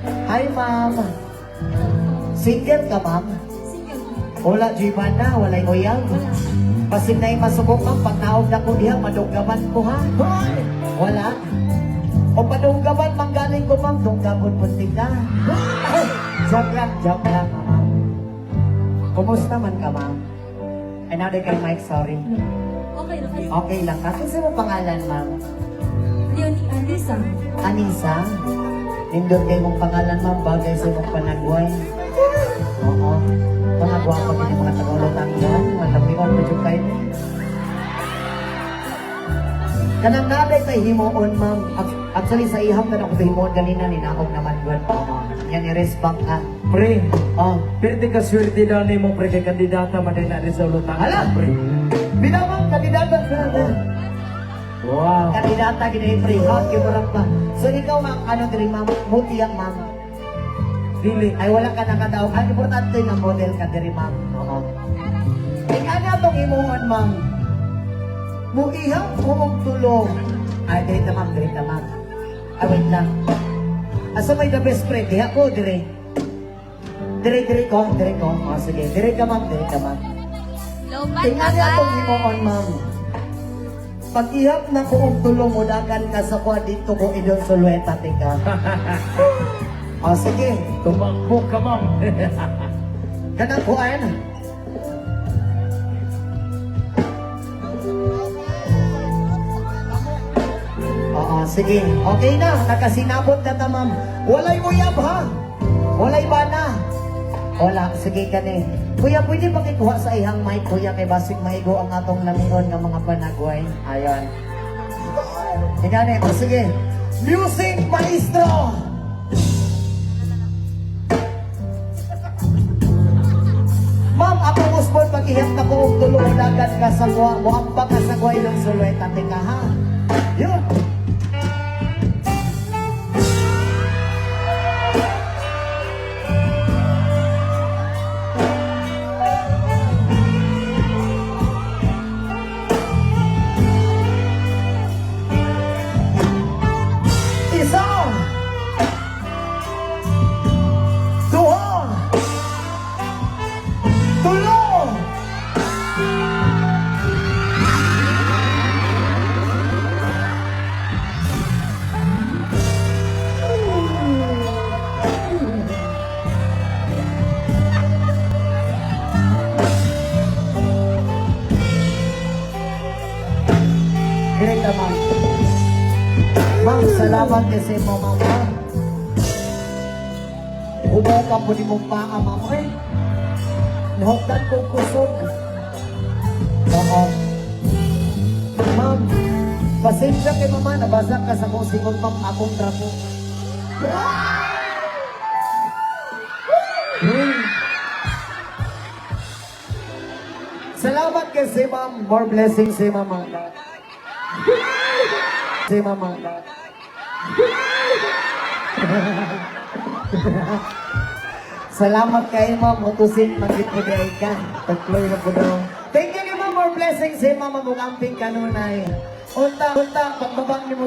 Hi, ma'am. Single ka, ma'am? Single. Wala, Jiman na, walay uyang. Wala. Pasig na masubok, ma'am. Pag naog na ko diha, madunggaban ko, ha? Hoy! Wala. O padunggaban, manggaling ko, ma'am. Dunggabon puntik na. Joke lang, ma'am. Kumusta man ka, ma'am? Ay, naday kay Mike, sorry. Okay lang. Ay, Okay lang. Kasi sa mo pangalan, ma'am? Leonie Anissa. Anissa? Nindot kay mong pangalan, ma'am. Bagay sa mong panagway. Oo. Panagwa pa din yung mga tagaulotang yan. Malamiwan mo dyan kayo. Kanang naday tayo himoon, ma'am. Actually, sa iham na ako himoon kanina, ninakog naman doon. Yan, i-respect ka. Pre, Oh. pwede ka swerte na ni mo pre kay kandidata man din na rin sa ulutang. Hala! Pre. Binamang kandidata ka na. Wow. Kandidata, gina-free hot, kiburang pa. So, ikaw, ma'am, ano din, ma'am? Mutiyak, ma'am. Dili. Ay, wala ka nakadaw. Ang importante na model ka din, ma'am. Oo. Ing ano itong imuhon, ma'am? Muihang kumong tulong. Ay, dirita, ma'am, dirita, ma'am. Ay, wait lang. Asa may the best friend? Diha ko, dire. Dire ko. O, sige. Dire ka, ma'am, ma'am. Lobat Ing ano itong imuhon, ma'am? Pag ihap na kuong tulong, udagan ka sa kuha dito ko idon sulweta, tika. O, sige. Tumakbo ka, ma'am. Kanang kuhaan. Oo, sige. Okay na. Nakasinabot na ta, ma'am. Walay uyab, ha? Walay bana. Wala. Sige ka ni. Kuya, pwede ba kikuha sa ihang mic, kuya, kay basig maigo ang atong namion ng mga panagway? Ayan. Tingnan eh. O, sige. Music Maestro! Ma'am, ako musbon pag-ihap na ko og tulong dagat ka sa kuha. Muambak ka sa kuha ilong sulweta, tika, ha? Yun. Isa. Duha. Tulo. Direkta, ma'am. Ma'am, salamat kasi mo, ma'am. Humukan po ni mong paa, ma'am. Eh, nahuktan kong kusog. Oo. Ma'am, pasensya kay mama, nabasa ka sa kong singon, ma'am, akong trapo. Salamat kasi, ma'am. More blessings si mama. Si mama. Salamat kayo, ma'am. Utusin, magkipudai ka. Tagloy na po daw. Thank you, ma'am. More blessings si mama. Mukamping kanunay. Unta, pagbabang ni mo,